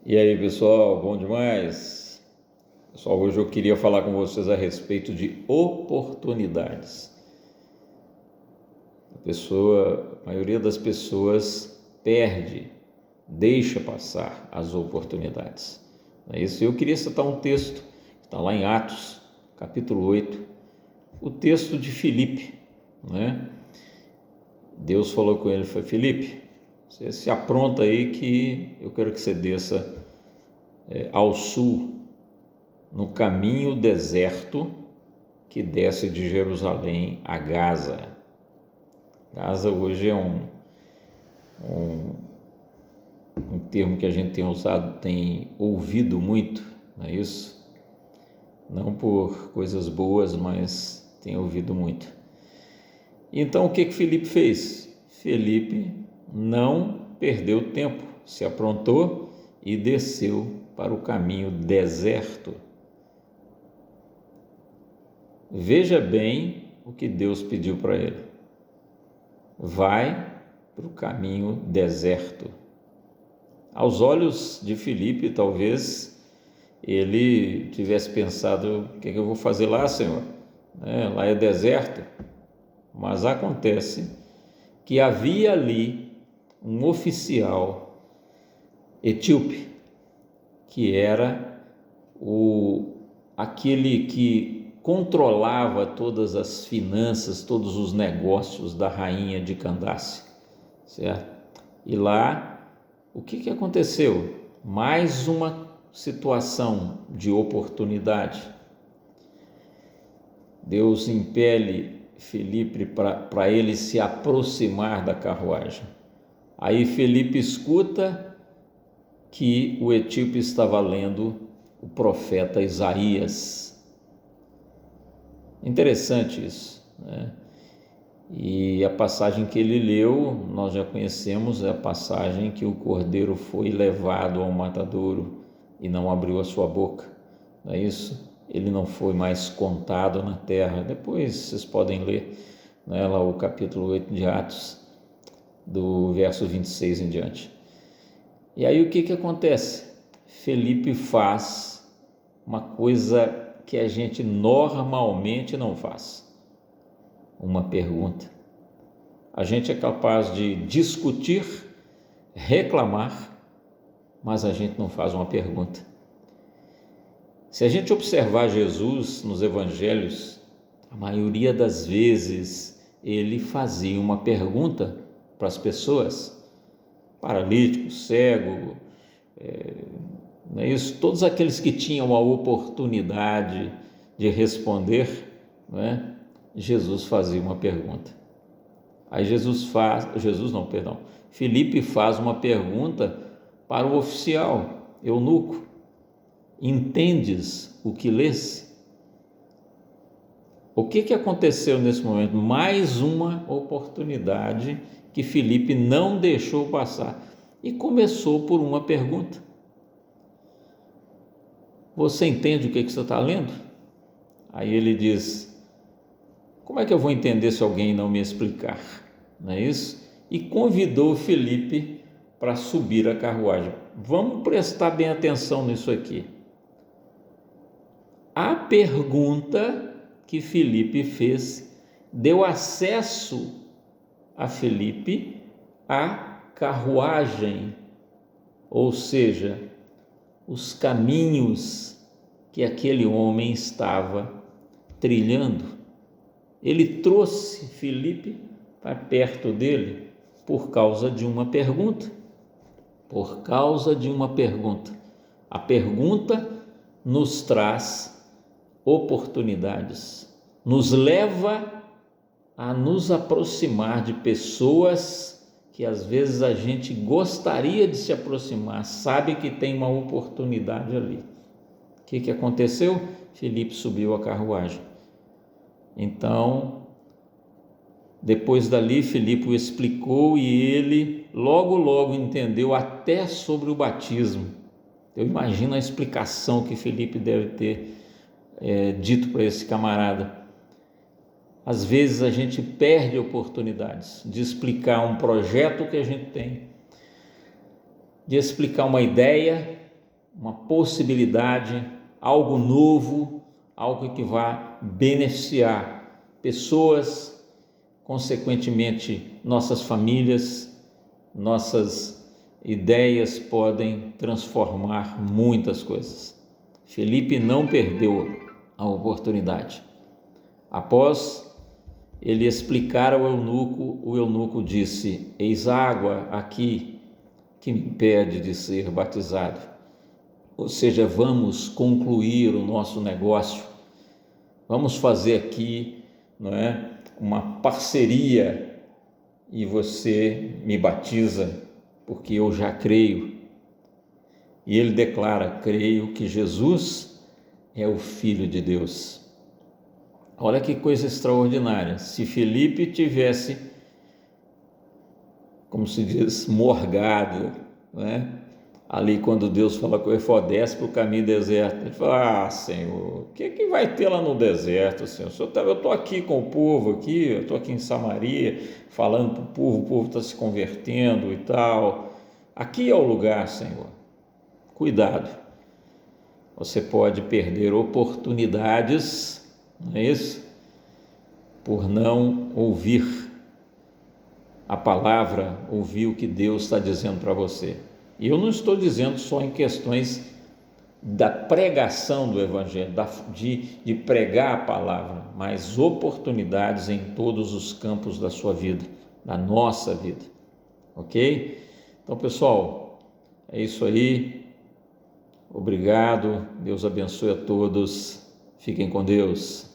E aí, pessoal, bom demais? Pessoal, hoje eu queria falar com vocês a respeito de oportunidades. A maioria das pessoas deixa passar as oportunidades. Não é isso? Eu queria citar um texto que está lá em Atos, capítulo 8, o texto de Filipe, né? Deus falou com ele, foi: Filipe, você se apronta aí que eu quero que você desça ao sul, no caminho deserto que desce de Jerusalém a Gaza. Gaza hoje é um termo que a gente tem usado, tem ouvido muito, não é isso? Não por coisas boas, mas tem ouvido muito. Então, o que Filipe fez? Filipe não perdeu tempo, se aprontou e desceu para o caminho deserto. Veja bem o que Deus pediu para ele: vai para o caminho deserto. Aos olhos de Filipe, talvez ele tivesse pensado: o que eu vou fazer lá, Senhor? Lá é deserto. Mas acontece que havia ali um oficial etíope, que era aquele que controlava todas as finanças, todos os negócios da rainha de Candace, certo? E lá, o que aconteceu? Mais uma situação de oportunidade. Deus impele Filipe para ele se aproximar da carruagem. Aí Filipe escuta que o etíope estava lendo o profeta Isaías. Interessante isso, né? E a passagem que ele leu, nós já conhecemos, é a passagem que o cordeiro foi levado ao matadouro e não abriu a sua boca, não é isso? Ele não foi mais contado na terra. Depois vocês podem ler, né, lá o capítulo 8 de Atos, do verso 26 em diante. E aí o que acontece? Filipe faz uma coisa que a gente normalmente não faz: uma pergunta. A gente é capaz de discutir, reclamar, mas a gente não faz uma pergunta. Se a gente observar Jesus nos evangelhos, a maioria das vezes ele fazia uma pergunta para as pessoas: paralítico, cego, não é isso? Todos aqueles que tinham a oportunidade de responder, não é? Jesus fazia uma pergunta. Aí Filipe faz uma pergunta para o oficial eunuco: entendes o que lês? O que aconteceu nesse momento? Mais uma oportunidade que Filipe não deixou passar, e começou por uma pergunta: você entende o que você está lendo? Aí ele diz: como é que eu vou entender se alguém não me explicar? Não é isso? E convidou Filipe para subir a carruagem. Vamos prestar bem atenção nisso aqui. A pergunta que Filipe fez deu acesso a Filipe à carruagem, ou seja, os caminhos que aquele homem estava trilhando. Ele trouxe Filipe para perto dele por causa de uma pergunta. Por causa de uma pergunta. A pergunta nos traz oportunidades, nos leva a nos aproximar de pessoas que às vezes a gente gostaria de se aproximar, sabe que tem uma oportunidade ali. O que aconteceu? Filipe subiu a carruagem. Então, depois dali, Filipe o explicou e ele logo entendeu até sobre o batismo. Eu imagino a explicação que Filipe deve ter dito para esse camarada. Às vezes a gente perde oportunidades de explicar um projeto que a gente tem, de explicar uma ideia, uma possibilidade, algo novo, algo que vá beneficiar pessoas, consequentemente nossas famílias, nossas ideias podem transformar muitas coisas. Felipe não perdeu a oportunidade. Após ele explicar ao eunuco, o eunuco disse: eis a água aqui que me impede de ser batizado. Ou seja, vamos concluir o nosso negócio, vamos fazer aqui, não é, uma parceria e você me batiza, porque eu já creio. E ele declara: creio que Jesus é o Filho de Deus. Olha que coisa extraordinária. Se Felipe tivesse, como se diz, morgado, né? Ali quando Deus fala com ele, desce para o caminho deserto, ele fala: Senhor, o que vai ter lá no deserto, Senhor? Eu estou aqui com o povo aqui, eu estou aqui em Samaria, falando para o povo está se convertendo e tal. Aqui é o lugar, Senhor. Cuidado, você pode perder oportunidades, não é isso? Por não ouvir a palavra, ouvir o que Deus está dizendo para você. E eu não estou dizendo só em questões da pregação do Evangelho, de pregar a palavra, mas oportunidades em todos os campos da sua vida, da nossa vida, ok? Então, pessoal, é isso aí. Obrigado, Deus abençoe a todos, fiquem com Deus.